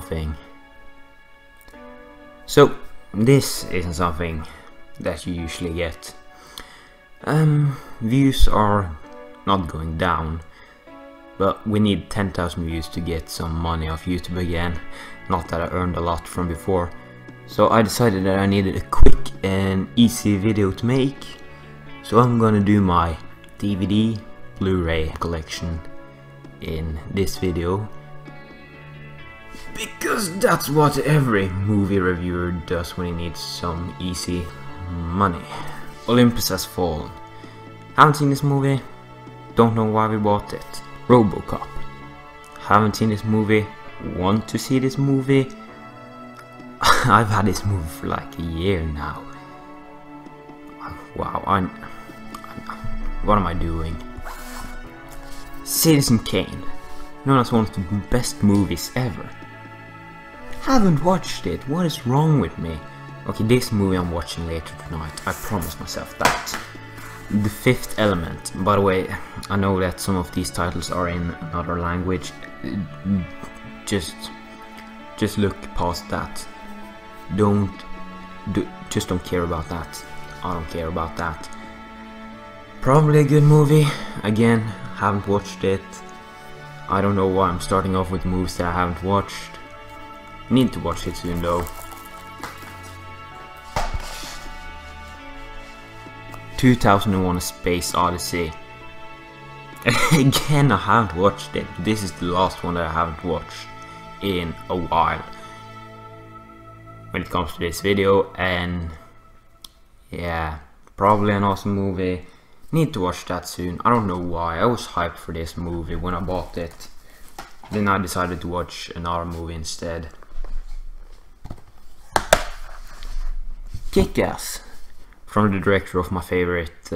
something. So this isn't something that you usually get. Views are not going down, but we need 10,000 views to get some money off YouTube again. Not that I earned a lot from before. So I decided that I needed a quick and easy video to make. So I'm gonna do my DVD Blu Ray collection in this video, because that's what every movie reviewer does when he needs some easy money. Olympus Has Fallen. Haven't seen this movie, don't know why we bought it. RoboCop. Haven't seen this movie, want to see this movie. I've had this movie for like a year now. Wow, what am I doing? Citizen Kane, known as one of the best movies ever. Haven't watched it, what is wrong with me? Okay, this movie I'm watching later tonight, I promise myself that. The Fifth Element. By the way, I know that some of these titles are in another language. Just look past that. Just don't care about that. I don't care about that. Probably a good movie. Again, haven't watched it. I don't know why I'm starting off with movies that I haven't watched. Need to watch it soon though. 2001: A Space Odyssey. Again, I haven't watched it. This is the last one that I haven't watched in a while when it comes to this video, and yeah, probably an awesome movie. Need to watch that soon. I don't know why. I was hyped for this movie when I bought it. Then I decided to watch another movie instead. Kick-Ass. From the director of my favorite,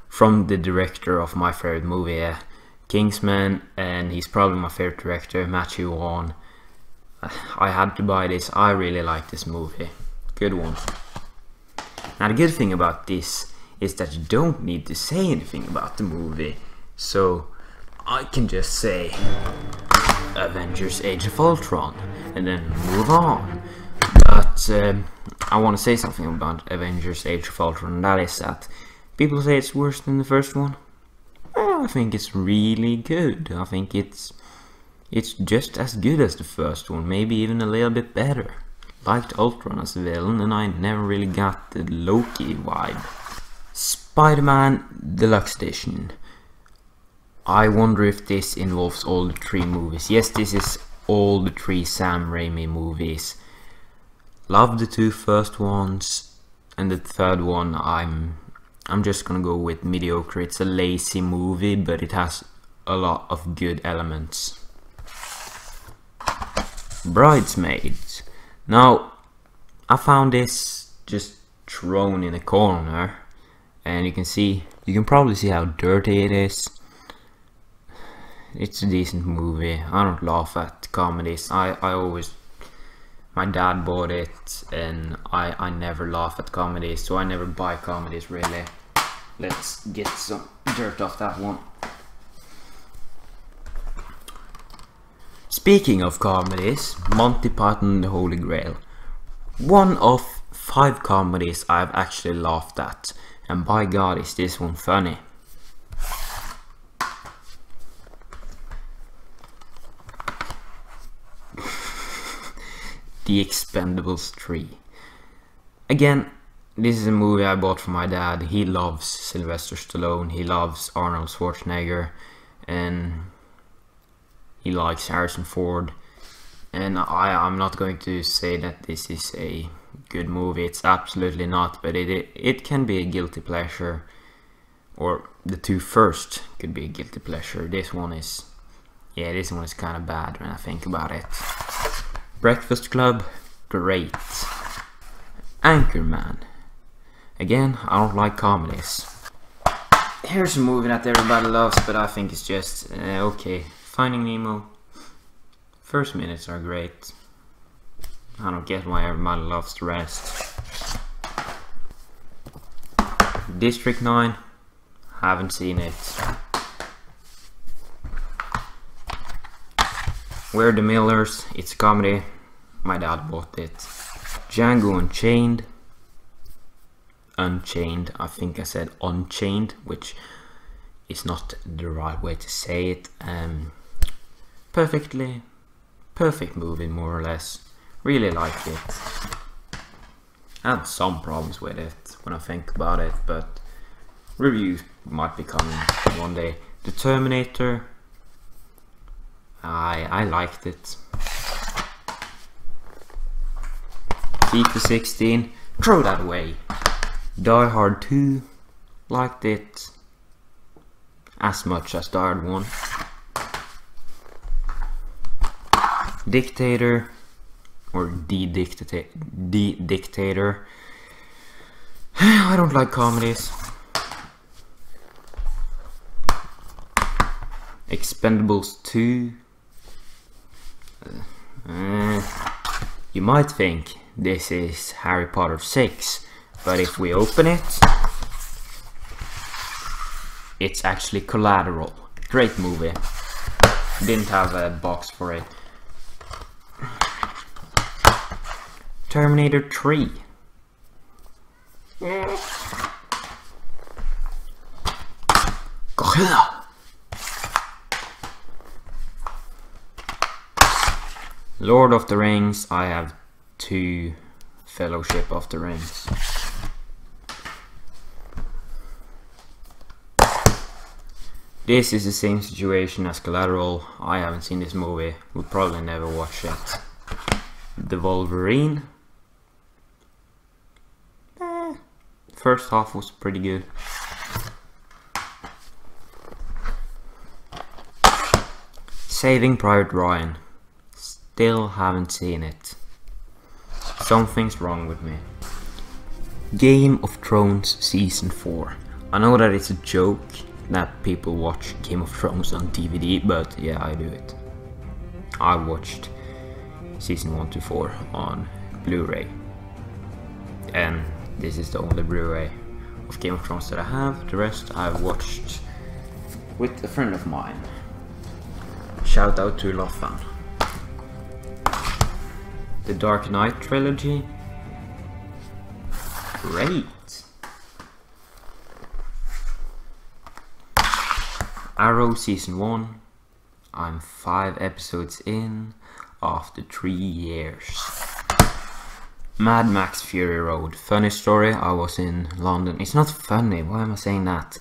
from the director of my favorite movie, Kingsman, and he's probably my favorite director, Matthew Vaughn. I had to buy this. I really like this movie. Good one. Now the good thing about this is that you don't need to say anything about the movie, so I can just say Avengers: Age of Ultron and then move on. But I want to say something about Avengers: Age of Ultron, and that is that people say it's worse than the first one. Well, I think it's really good. I think it's just as good as the first one, maybe even a little bit better. Liked Ultron as a villain, and I never really got the Loki vibe. Spider-Man Deluxe Edition. I wonder if this involves all the 3 movies. Yes, this is all the 3 Sam Raimi movies. Love the 2 first ones, and the third one I'm just gonna go with mediocre. It's a lazy movie, but it has a lot of good elements. Bridesmaids. Now, I found this just thrown in a corner, and you can probably see how dirty it is. It's a decent movie. I don't laugh at comedies. My dad bought it, and I never laugh at comedies, so I never buy comedies really. Let's get some dirt off that one. Speaking of comedies, Monty Python and the Holy Grail. One of 5 comedies I've actually laughed at, and by God is this one funny. The Expendables 3. Again, this is a movie I bought for my dad. He loves Sylvester Stallone, he loves Arnold Schwarzenegger, and he likes Harrison Ford. And I'm not going to say that this is a good movie. It's absolutely not, but it can be a guilty pleasure. Or the 2 first could be a guilty pleasure. This one is kind of bad when I think about it. Breakfast Club, great. Anchorman. Again, I don't like comedies. Here's a movie that everybody loves, but I think it's just okay. Finding Nemo. First minutes are great. I don't get why everybody loves the rest. District 9. Haven't seen it. We're the Millers, it's a comedy. My dad bought it. Django Unchained. Unchained, I think I said Unchained, which is not the right way to say it. Perfect movie, more or less. Really liked it. I had some problems with it when I think about it, but reviews might be coming one day. The Terminator, I liked it. FIFA 16, throw that away. Die Hard 2, liked it as much as Die Hard 1. Dictator, or The Dictator. I don't like comedies. Expendables 2. You might think this is Harry Potter 6, but if we open it, it's actually Collateral. Great movie. Didn't have a box for it. Terminator 3. Gorilla. Lord of the Rings, I have 2 Fellowship of the Rings. This is the same situation as Collateral. I haven't seen this movie, will probably never watch it. The Wolverine. First half was pretty good. Saving Private Ryan. Still haven't seen it. Something's wrong with me. Game of Thrones Season 4. I know that it's a joke that people watch Game of Thrones on DVD, but yeah, I do it. I watched Season 1 to 4 on Blu Ray. And this is the only Blu Ray of Game of Thrones that I have. The rest I've watched with a friend of mine. Shout out to Loffan. The Dark Knight trilogy. Great. Arrow Season 1. I'm 5 episodes in after 3 years. Mad Max Fury Road. Funny story, I was in London. It's not funny, why am I saying that?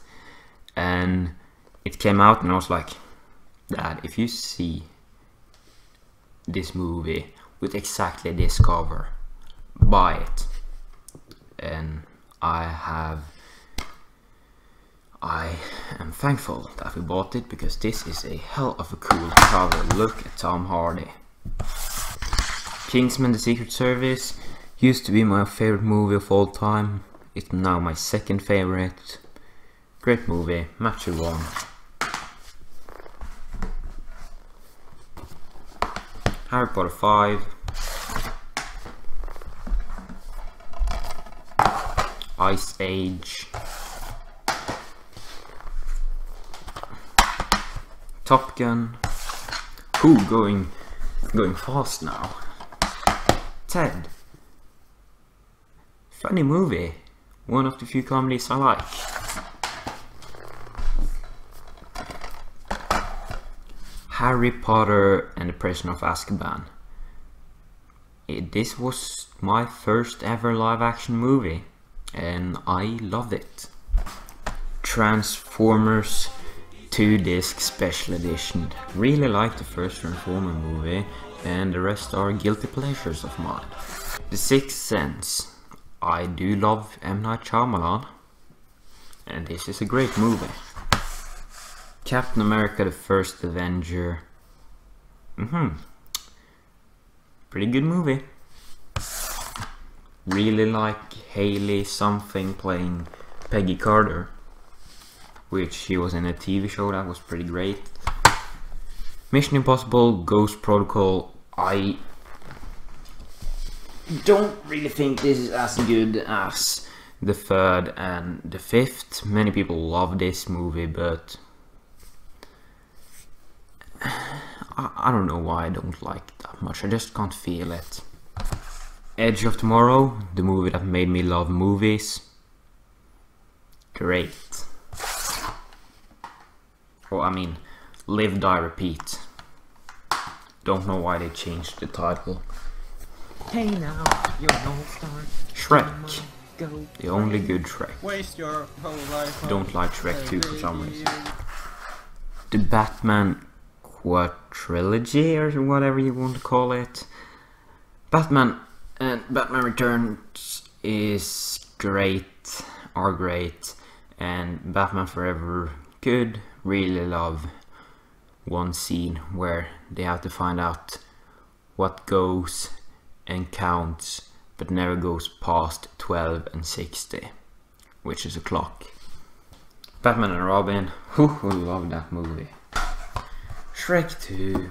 And it came out and I was like, Dad, if you see this movie with exactly this cover, buy it. And I am thankful that we bought it, because this is a hell of a cool cover. Look at Tom Hardy. Kingsman: The Secret Service used to be my favorite movie of all time. It's now my second favorite. Great movie, Matthew Vaughn. Harry Potter 5. Ice Age. Top Gun. Ooh, going fast now. Ted. Funny movie. One of the few comedies I like. Harry Potter and the Prisoner of Azkaban. This was my first ever live action movie and I loved it. Transformers 2-disc special edition. Really like the first Transformer movie, and the rest are guilty pleasures of mine. The Sixth Sense. I do love M. Night Shyamalan, and this is a great movie. Captain America: The First Avenger. Pretty good movie. Really like Haley something playing Peggy Carter, which she was in a TV show that was pretty great. Mission Impossible: Ghost Protocol. I don't really think this is as good as the third and the fifth. Many people love this movie, but I don't know why I don't like it that much. I just can't feel it. Edge of Tomorrow, the movie that made me love movies. Great. Oh, I mean, Live, Die, Repeat. Don't know why they changed the title. Hey now, you're an all-star. Shrek. The only good Shrek. Waste your whole life. Don't like Shrek 2 for some reason. The Batman quadrilogy, or whatever you want to call it. Batman and Batman Returns is great, and Batman Forever good. Really love one scene where they have to find out what goes and counts but never goes past 12 and 60, which is a clock. Batman and Robin, who love that movie. Shrek 2.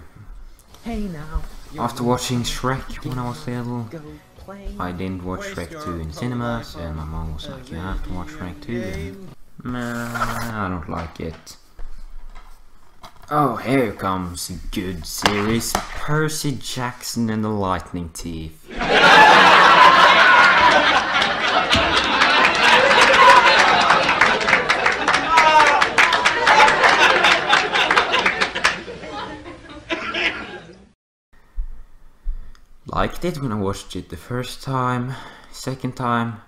Hey now. After watching Shrek when I was little, I didn't watch Shrek 2 in cinemas, and my mom was like, you have to watch Shrek 2. Nah, I don't like it. Oh, here comes a good series. Percy Jackson and the Lightning Thief. Liked it when I watched it the first time. Second time,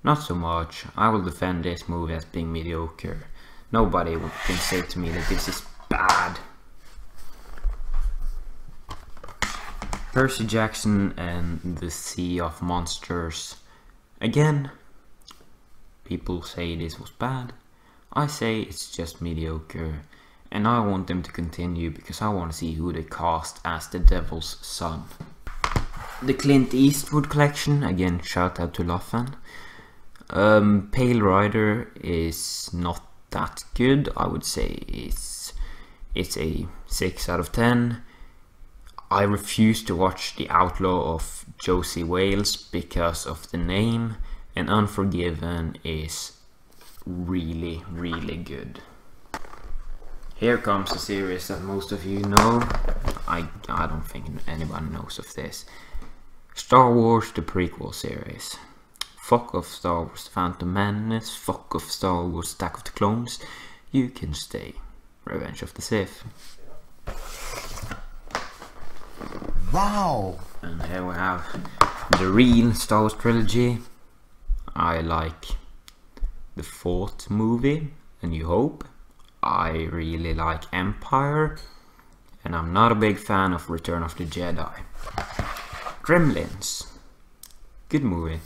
not so much. I will defend this movie as being mediocre. Nobody can say to me that this is bad. Percy Jackson and the Sea of Monsters. Again, people say this was bad. I say it's just mediocre. And I want them to continue because I want to see who they cast as the Devil's Son. The Clint Eastwood collection, again shout out to Laughan. Pale Rider is not that good. I would say it's a 6 out of 10. I refuse to watch The Outlaw of Josie Wales because of the name, and Unforgiven is really, really good. Here comes a series that most of you know. I don't think anybody knows of this. Star Wars, the prequel series. Fuck off Star Wars Phantom Menace, fuck off Star Wars Attack of the Clones. You can stay. Revenge of the Sith. Wow! And here we have the real Star Wars trilogy. I like the 4th movie, A New Hope. I really like Empire. And I'm not a big fan of Return of the Jedi. Gremlins. Good movie.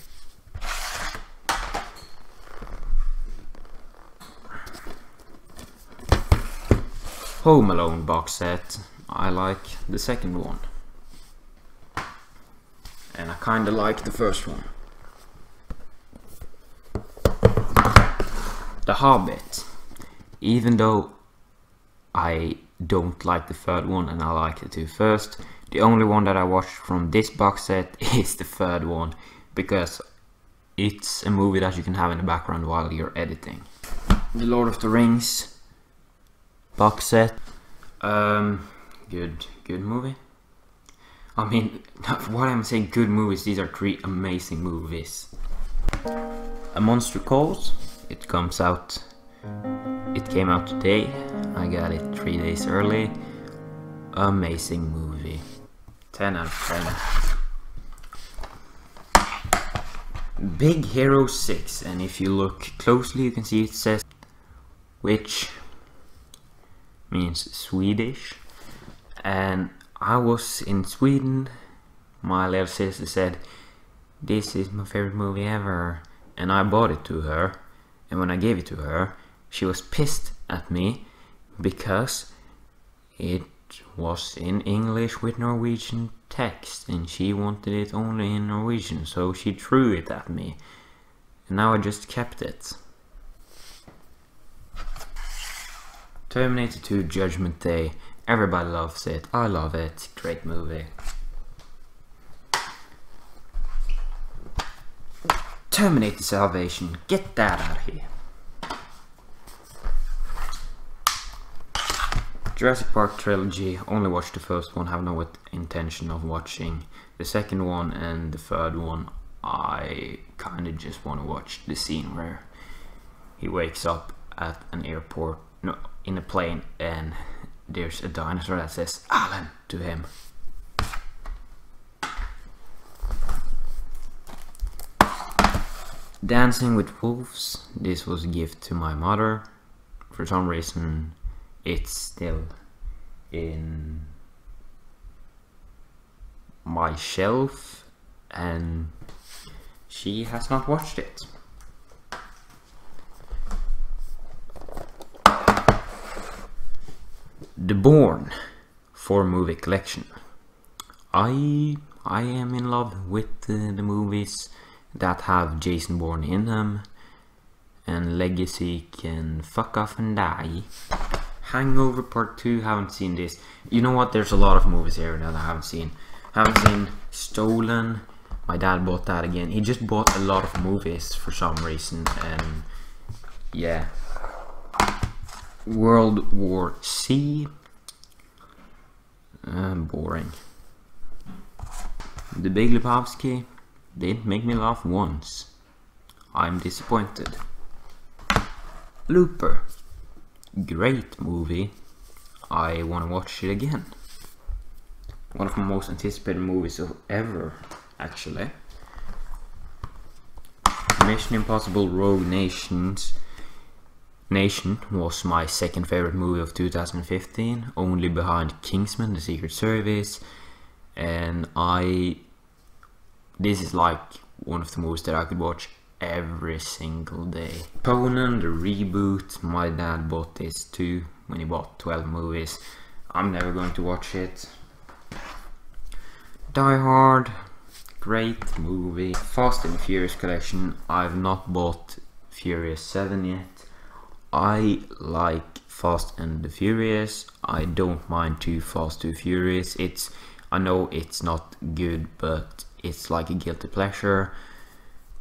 Home Alone box set. I like the second one. And I kinda like the first one. The Hobbit. Even though I don't like the third one and I like the 2 first, the only one that I watched from this box set is the third one, because it's a movie that you can have in the background while you're editing. The Lord of the Rings box set. Good movie. I mean, what I'm saying, good movies, these are 3 amazing movies. A Monster Calls. It came out today. I got it 3 days early. Amazing movie. 10 out of 10. Big Hero 6, and if you look closely you can see it says, which means Swedish. And I was in Sweden, my little sister said, this is my favorite movie ever, and I bought it to her. And when I gave it to her, she was pissed at me because it was in English with Norwegian text and she wanted it only in Norwegian, so she threw it at me and now I just kept it. Terminator 2 Judgment Day. Everybody loves it. I love it. Great movie. Terminator Salvation. Get that out of here. Jurassic Park trilogy, only watched the first one, have no intention of watching the second one, and the third one I kinda just want to watch the scene where he wakes up at an airport, no, in a plane, and there's a dinosaur that says Alan to him. Dancing with Wolves, this was a gift to my mother. For some reason it's still in my shelf and she has not watched it. The Bourne 4-movie collection. I am in love with the movies that have Jason Bourne in them, and Legacy can fuck off and die. Hangover Part 2, haven't seen this. You know what, there's a lot of movies here that I haven't seen. Haven't seen Stolen. My dad bought that again. He just bought a lot of movies for some reason, and yeah. World War C. Boring. The Big Lebowski didn't make me laugh once. I'm disappointed. Looper. Great movie. I want to watch it again. One of my most anticipated movies ever, actually. Mission Impossible Rogue Nation was my second favorite movie of 2015, only behind Kingsman: The Secret Service, and this is like one of the movies that I could watch every single day. Conan, the reboot, my dad bought this too when he bought 12 movies. I'm never going to watch it. Die Hard, great movie. Fast and Furious collection, I've not bought Furious 7 yet. I like Fast and the Furious. I don't mind Too Fast, Too Furious. I know it's not good, but it's like a guilty pleasure.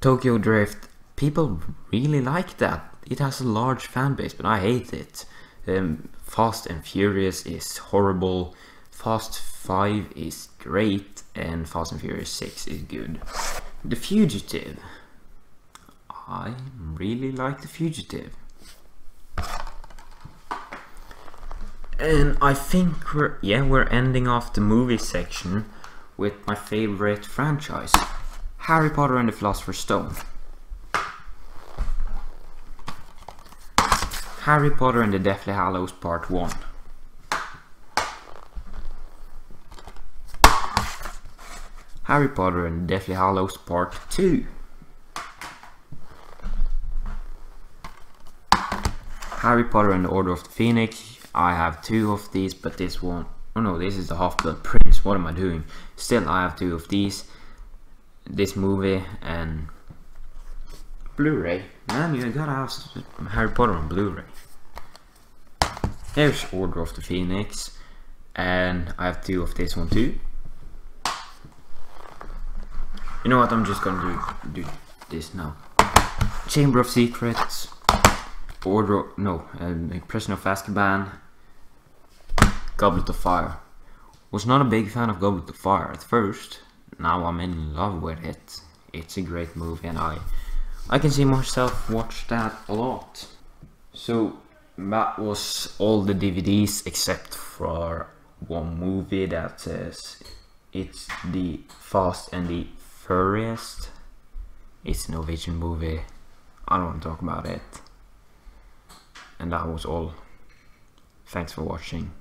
Tokyo Drift, people really like that. It has a large fan base, but I hate it. Fast and Furious is horrible. Fast 5 is great, and Fast and Furious 6 is good. The Fugitive. I really like The Fugitive. And I think we're ending off the movie section with my favorite franchise, Harry Potter and the Philosopher's Stone. Harry Potter and the Deathly Hallows Part 1. Harry Potter and the Deathly Hallows Part 2. Harry Potter and the Order of the Phoenix. I have 2 of these, but this one, oh no, this is the Half-Blood Prince. What am I doing? Still, I have 2 of these. This movie and Blu Ray. Man, you gotta have Harry Potter on Blu Ray. Here's Order of the Phoenix, and I have 2 of this one too. You know what? I'm just gonna do this now. Chamber of Secrets. Prisoner of Azkaban. Goblet of Fire. Was not a big fan of Goblet of Fire at first. Now I'm in love with it. It's a great movie, and I can see myself watch that a lot. So that was all the DVDs except for one movie that says it's the Fast and the Furious. It's a Norwegian movie. I don't want to talk about it. And that was all. Thanks for watching.